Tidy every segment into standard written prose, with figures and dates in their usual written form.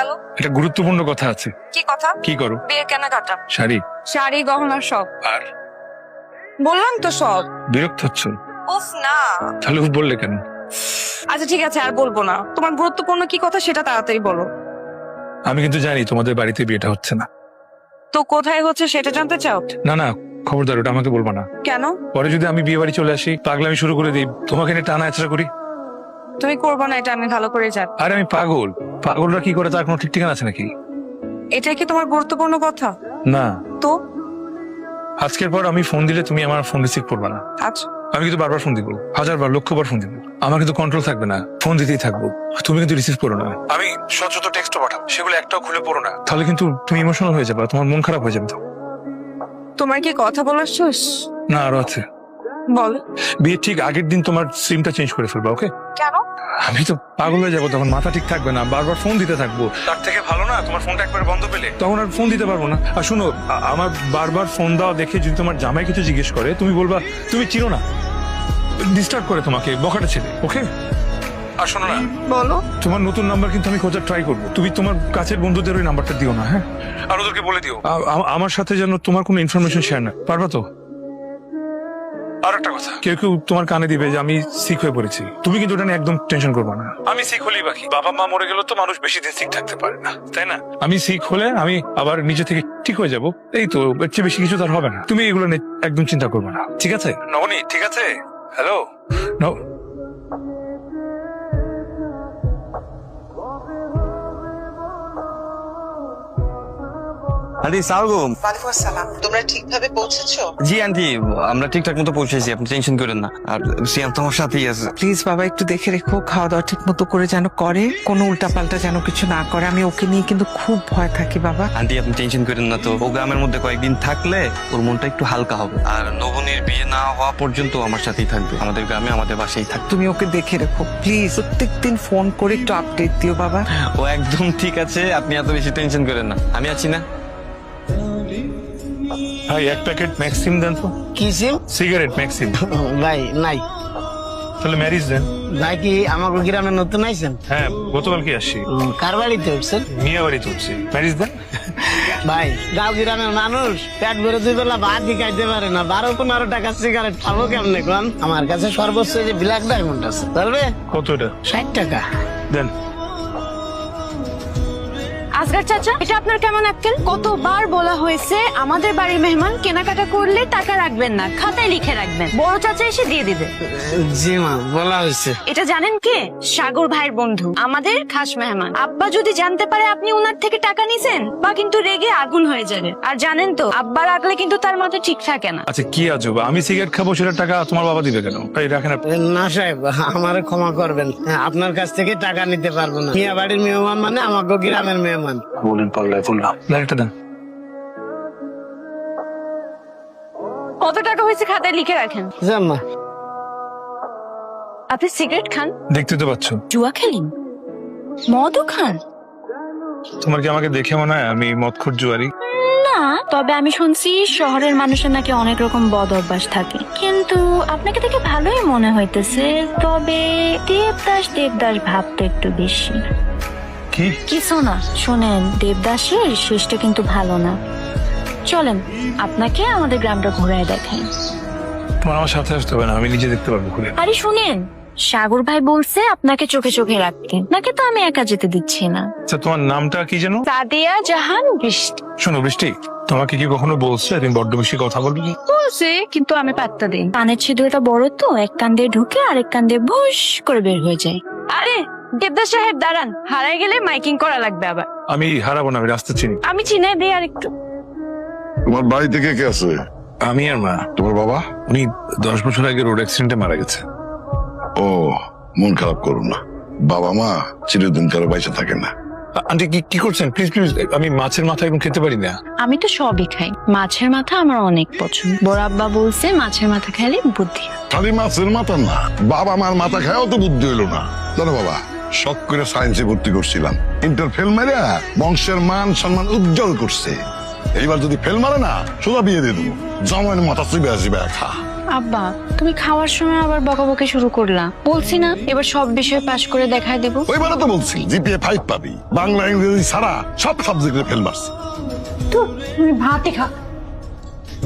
Hello, একটা গুরুত্বপূর্ণ কথা আছে। কি কথা? কি করো? বিয়ের কেনাকাটা, শাড়ি শাড়ি গহনা সব। আর বললাম তো সব। বিরক্ত হচ্ছ? উফ না। তাহলে বললে কেন? আচ্ছা ঠিক আছে, আর বলবো না। তোমার গুরুত্বপূর্ণ কি কথা সেটা তাড়াতাড়ি বলো। আমি কিন্তু জানি তোমাদের বাড়িতে বিয়েটা হচ্ছে না। তো কোথায় হচ্ছে সেটা জানতে চাও? না না, খবরদার, ওটা আমাকে বলবো না। কেন? পরে যদি আমি বিয়ে বাড়ি চলে আসি, পাগলামি শুরু করে দিই, তোমাকে নিয়ে টানা আচড়া করি। তুমি করবো না, এটা আমি ভালো করে জানি। আরে আমি পাগল। পাগলরা কি করে তার কোনো ঠিক ঠিকানা আছে নাকি? এটা কি তোমার গুরুত্বপূর্ণ কথা? না। তো আজকের পর আমি ফোন দিলে তুমি আমার ফোন রিসিভ করবে না। আচ্ছা, আমি কিন্তু বারবার ফোন দিব, 1000 বার 1,00,000 বার ফোন দিব। আমার কিন্তু কন্ট্রোল থাকবে না, ফোন দিতেই থাকবো। তুমি কিন্তু রিসিভ করো না। আমি শত শত টেক্সট পাঠাবো, সেগুলো একটাও খুলে পড়ো না। তাহলে কিন্তু তুমি ইমোশনাল হয়ে যাবে, তোমার মন খারাপ হয়ে যাবে। তো তোমার কি কথা বলার শেষ? না, আরো আছে। বল। বিয়ের ঠিক আগের দিন তোমার সিমটা চেঞ্জ করে ফেলবা, ওকে? কেন? আমি তো পাগল হয়ে যাবো, তখন মাথা ঠিক থাকবে না, বারবার ফোন দিতে থাকবো। তার থেকে ভালো না তোমার ফোনটা একবার বন্ধ পেলে, তখন আর ফোন দিতে পারবো না। আর শুনো, আমার বারবার ফোন দেওয়া দেখে যদি তোমার জামাই কিছু জিজ্ঞেস করে, তুমি বলবা তুমি চিনো না, ডিস্টার্ব করে তোমাকে, বকাটা ছেলে, ওকে? আর শোনো না, বলো। তোমার নতুন নাম্বার কিন্তু আমি খোঁজার ট্রাই করবো। তুমি তোমার কাছের বন্ধুদের ওই নাম্বারটা দিও না, হ্যাঁ? আর ওদেরকে বলে দিও আমার সাথে যেন তোমার কোনো ইনফরমেশন শেয়ার না, পারবা তো? আর একটা কথা, কেউ কেউ তোমার কানে দিবে যে আমি সিক হয়ে পড়েছি, তুমি কিন্তু ওটা নিয়ে একদম টেনশন করবে না। আমি সিক হলেই বাকি, বাবা মা মরে গেল তো মানুষ বেশি দিন সিক থাকতে পারে না, তাই না? আমি সিক হলে আমি আবার নিজে থেকে ঠিক হয়ে যাব, এই তো, এর চেয়ে বেশি কিছু তার হবে না। তুমি এগুলো নিয়ে একদম চিন্তা করবে না, ঠিক আছে নবনী? ঠিক আছে। হ্যালো। আন্টি সালাম। ওয়ালাইকুম আসসালাম। তোমরা ঠিকভাবে পৌঁছেছো? জি আন্টি, আমরা ঠিকঠাক মতো পৌঁছেছি, আপনি টেনশন করেন না। আর সিয়াম তোমার সাথেই আছে। প্লিজ বাবা একটু দেখে রেখো, খাওয়া দাওয়া ঠিক মতো করে যেন করে, কোনো উল্টাপাল্টা যেন কিছু না করে। আমি ওকে নিয়ে কিন্তু খুব ভয় থাকি বাবা। আন্টি আপনি টেনশন করেন না, তো ও গ্রামের মধ্যে কয়েকদিন থাকলে ওর মনটা একটু হালকা হবে। আর নবনীর বিয়ে না হওয়া পর্যন্ত আমার সাথেই থাকবে, আমাদের গ্রামে আমাদের বাসায় থাকবে। তুমি ওকে দেখে রেখো প্লিজ, প্রত্যেকদিন ফোন করে একটু আপডেট দিও বাবা। ও একদম ঠিক আছে, আপনি এত বেশি টেনশন করেন না, আমি আছি না। ভাই, এক প্যাকেট ম্যাক্সিম দেন তো। কি সিম? Cigarette Maxim. ভাই নাই। তাহলে ম্যারিজ দেন। ভাই কি আমাকে গ্রামে নতুন আইছেন? হ্যাঁ, গতকাল কি আসছি, কার বাড়িতে উঠছেন? মিয়া বাড়িতে উঠছি, ম্যারিজ দেন। ভাই গাঁও গ্রামের মানুষ পেট ভরে 2 বেলা ভাতই খাইতে পারে না, 12-15 টাকা সিগারেট খাবো কেমনে কোন? আমার কাছে সর্বোচ্চ যে ব্ল্যাক ডায়মন্ড আছে, চলবে? কত এটা? 60 টাকা দেন। আসগার চাচা, এটা আপনার কেমন আক্কেল? কতবার বলা হয়েছে আমাদের বাড়ির মেহমান কেনাকাটা করলে টাকা রাখবেন না, খাতায় লিখে রাখবেন, বড় চাচা এসে দিয়ে দিবে। জি মা, বলা হয়েছে। এটা জানেন কে? সাগর ভাইয়ের বন্ধু, আমাদের খাস মেহমান। আব্বা যদি জানতে পারে আপনি ওনার থেকে টাকা নিছেন, বা কিন্তু রেগে আগুন হয়ে যাবে। আর জানেন তো, আব্বা রাখলে কিন্তু তার মাথা ঠিক থাকে না। আচ্ছা, কি আজব, আমি সিগারেট খাবো সেটার টাকা তোমার বাবা দিবে কেন? ভাই রাখেন আপনি। না সাহেব, আমার ক্ষমা করবেন, আপনার কাছ থেকে টাকা নিতে পারবো না। মিয়া বাড়ির মেহমান মানে আমাকে গ্রামের মেহমান। বলেন পাগলায় বললাম, লাইটটা দেন। কত টাকা হয়েছে খাতায় লিখে রাখেন। জাম্মা, আপনি সিগারেট খান, দেখতে তো পাচ্ছ। জুয়া খেলেন, মদও খান। তোমার কি আমাকে দেখে মনে হয় আমি মদখোর জুয়ারি? না, তবে আমি শুনছি শহরের মানুষের নাকি অনেক রকম বদ অভ্যাস থাকে, কিন্তু আপনাকে দেখে ভালোই মনে হইতেছে। তবে দেবদাস ভাবতে একটু বেশি। কি? কিছু না, শোনেন, দেবদাসের শেষটা কিন্তু ভালো না। চলেন আপনাকে আমাদের গ্রামটা ঘুরায় দেখাই। তোমার আমার সাথে আসতে হবে না, আমি নিজে দেখতে পারবো ঘুরে। আরে শুনেন, সাগর ভাই বলছে আপনাকে চোখে চোখে রাখতে, নাকি তো আমি একা যেতে দিচ্ছি না। আচ্ছা, তোমার নামটা কি যেন? সাদিয়া জাহান বৃষ্টি। শোনো বৃষ্টি, তোমাকে কি কখনো বলছে তুমি বড্ড বেশি কথা বলবি? বলছে, কিন্তু আমি পাত্তা দিই। কানের ছিদ্রটা বড় তো, এক কান দিয়ে ঢুকে আরেক কান দিয়ে ভুস করে বের হয়ে যায়। আরে দেবদাস সাহেব দাঁড়ান, হারাই গেলে মাইকিং করা লাগবে আবার। আমি হারাবো না, আমি রাস্তা চিনি। আমি চিনাই দিই আর একটু। তোমার বাড়ি থেকে কে আছে? আমি আর মা। তোমার বাবা? উনি 10 বছর আগে রোড অ্যাক্সিডেন্টে মারা গেছে। ও, মন খারাপ করো না, বাবা মা চিরদিন কারো বাইসে থাকে না। আন্টি কি করছেন? প্লিজ প্লিজ, আমি মাছের মাথা এখন খেতে পারি না। আমি তো সবই খাই, মাছের মাথা আমার অনেক পছন্দ। বড় আব্বা বলছে মাছের মাথা খেলে বুদ্ধি। খালি মাছের মাথা না, বাবা মার মাথা খায়ও তো বুদ্ধি হইলো না। জানো বাবা, শখ করে সায়েন্সে ভর্তি করছিলাম, ইন্টার ফেল মেরে বংশের মান সম্মান উজ্জ্বল করছে। এইবার যদি ফেল মারে না, সোজা বিয়ে দিয়ে দেবো, জামাইয়ের মাথা চিবে আসবে খা। আব্বা তুমি খাওয়ার সময় আবার বকাবকি শুরু করলা। বলছি না এবার সব বিষয় পাশ করে দেখায় দেব। ওইবারে তো বলছি জিপিএ 5 পাবি, বাংলা ইংরেজি ছাড়া সব সাবজেক্টে ফেল মারছি। তুমি ভাতই খা।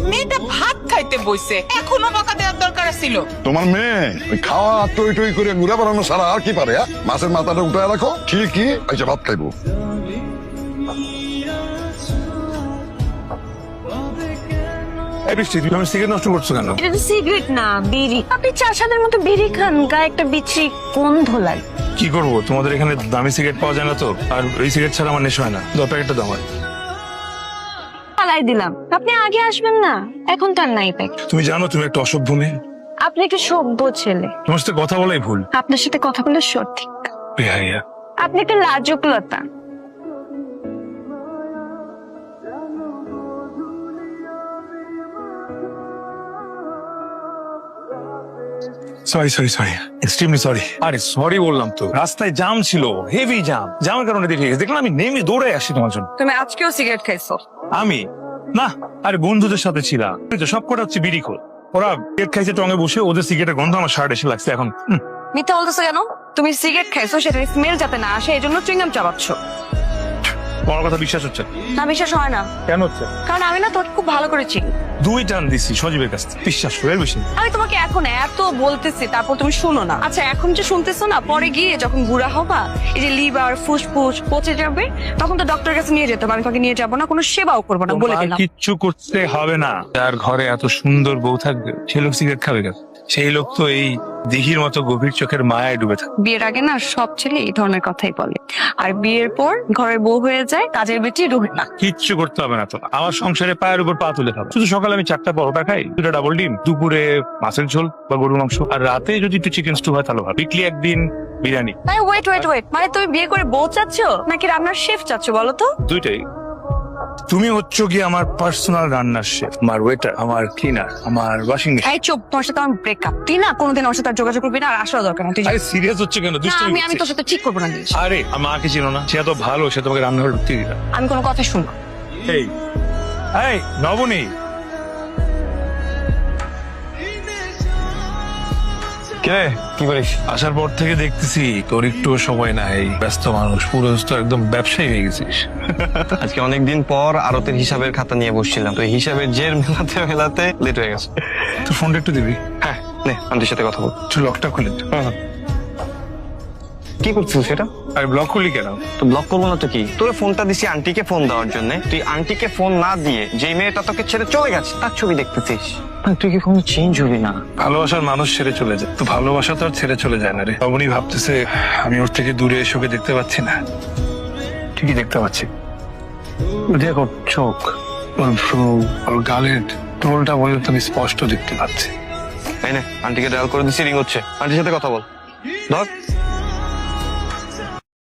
মেয়েটা ভাত খাইতে বইছে, এখনো বকা দেওয়ার দরকার ছিল। তোমার মেয়ে ওই খাওয়া টই টই করে ঘুরে বেড়ানো ছাড়া আর কি পারে? মাছের মাথাটা উঠায় রাখো, ঠিকই আচ্ছা ভাত খাইবো। এই বৃষ্টি, তুমি আমার সিগারেট নষ্ট করছো কেন? এটা তো সিগারেট না, বিড়ি। আপনি চা সাদের মতো বিড়ি খান, গায়ে একটা বিচ্ছিরি গন্ধ লাগে। কি করবো, তোমাদের এখানে দামি সিগারেট পাওয়া যায় না তো, আর এই সিগারেট ছাড়া আমার নেশা হয় না। 10 প্যাকেটটা দাও আমার। পালাই দিলাম। আপনি আগে আসবেন না, এখন তার নাই প্যাক। তুমি জানো তুমি একটা অসভ্য মেয়ে। আপনি একটু সভ্য ছেলে। তোমার সাথে কথা বলাই ভুল। আপনার সাথে কথা বলে সঠিক। বেহাইয়া। আপনি একটা লাজুক লতা। Sorry sorry sorry, extremely sorry. আরে সরি বললাম তো, রাস্তায় জ্যাম ছিল, হেভি জ্যাম। জ্যামের কারণে দেখে গেছি। দেখলাম আমি নেমে দৌড়ে আসি তোমার জন্য। তুমি আজকেও সিগারেট খাইছো? আমি না, আরে বন্ধুদের সাথে ছিলাম। এই তো সব কটা হচ্ছে বিড়ি খোর। ওরা সিগারেট খাইছে টঙে বসে, ওদের সিগারেটের গন্ধ আমার শার্ট এসে লাগছে এখন। মিথ্যা বলতেছো কেন? তুমি সিগারেট খাইছো, সেটা স্মেল যাতে না আসে এই জন্য চুইংগাম চাবাচ্ছ। তোমার কথা বিশ্বাস হচ্ছে না, বিশ্বাস হয় না। কেন হচ্ছে? কারণ আমি না তোকে খুব ভালো করে চিনি। 2 টান দিছি সজীবের কাছে, বিশ্বাস এর বেশি। আমি তোমাকে এখন এত বলতেছি, তারপর তুমি শুনো না। আচ্ছা এখন যে শুনতেছো না, পরে গিয়ে যখন বুড়া হবা, এই যে লিভার ফুসফুস পচে যাবে, তখন তো ডক্টরের কাছে নিয়ে যেতে হবে। আমি তোমাকে নিয়ে যাবো না, কোনো সেবাও করবো না, বলে তোমার দিলাম। কিচ্ছু করতে হবে না। যার ঘরে এত সুন্দর বউ থাকবে, সে লোক সিগারেট খাবে কেন? সেই লোক তো এই দিঘির মতো গভীর চোখের মায়ায় ডুবে থাকে। বিয়ের আগে না সব ছেলে এই ধরনের কথাই বলে, আর বিয়ের পর ঘরের বউ হয়ে যায়, কাজের বেটি রুহে না। কিচ্ছু করতে হবে না তো, আমার সংসারে পায়ের উপর পা তুলে খাবো। শুধু সকালে আমি 4টা পরোটা খাই, 2টা ডাবল ডিম, দুপুরে মাছের ঝোল বা গরুর মাংস, আর রাতে যদি একটু চিকেন স্টু হয় তাহলে ভালো। উইকলি একদিন বিরিয়ানি। ওয়েট ওয়েট ওয়েট, মানে তুমি বিয়ে করে বউ চাচ্ছ নাকি রান্নার শেফ চাচ্ছ বলো তো? দুইটাই। তুমি হচ্ছে কি আমার পার্সোনাল রান্নার শেফ, আমার ওয়েটার, আমার ক্লিনার, আমার ওয়াশিং মেশিন। এই চুপ, তোমার সাথে আমার ব্রেকআপ। তুই না কোনোদিন আমার সাথে আর যোগাযোগ করবি না, আর আসার দরকার না। তুই যা। আরে সিরিয়াস হচ্ছে কেন? না, দুষ্টুমি আমি করছিস? তোর সাথে ঠিক করবো না। আরে আমার মাকে চিনো না? সে এত ভালো, সে তোমাকে রান্নাঘরে ঢুকতে দিল। আমি কোনো কথা শুনবো। এই এই নবনী, কে কি করিস? আসার পর থেকে দেখতেছি তোর একটু সময় নাই, ব্যস্ত মানুষ, পুরো তো একদম ব্যবসায়ী হয়ে গেছিস। আজকে অনেকদিন পর আরতের হিসাবের খাতা নিয়ে বসছিলাম, তো হিসাবের জের মেলাতে মেলাতে লেট হয়ে গেছে। তোর ফোনটা একটু দিবি? হ্যাঁ নে, আন্টির সাথে কথা বল। একটু লকটা খুলে দে। কি করছিস সেটা? আরে ব্লক করলি কেন? তো ব্লক করবো না তো কি? তোর ফোনটা দিছি আন্টিকে ফোন দেওয়ার জন্য, তুই আন্টিকে ফোন না দিয়ে যে মেয়েটা তোকে ছেড়ে চলে গেছে তার ছবি দেখতেছিস। তুই কি কোনো চেঞ্জ হবি না? ভালোবাসার মানুষ ছেড়ে চলে যায়, তো ভালোবাসা তো আর ছেড়ে চলে যায় না রে। নবনী ভাবতেছে আমি ওর থেকে দূরে এসে ওকে দেখতে পাচ্ছি না। ঠিকই দেখতে পাচ্ছি। দেখ ওর চোখ, ওর ভ্রু, ওর গালের টোলটা পর্যন্ত আমি স্পষ্ট দেখতে পাচ্ছি। তাই না? আন্টিকে ডায়াল করে দিছি, রিং হচ্ছে। আন্টির সাথে কথা বল। ধর।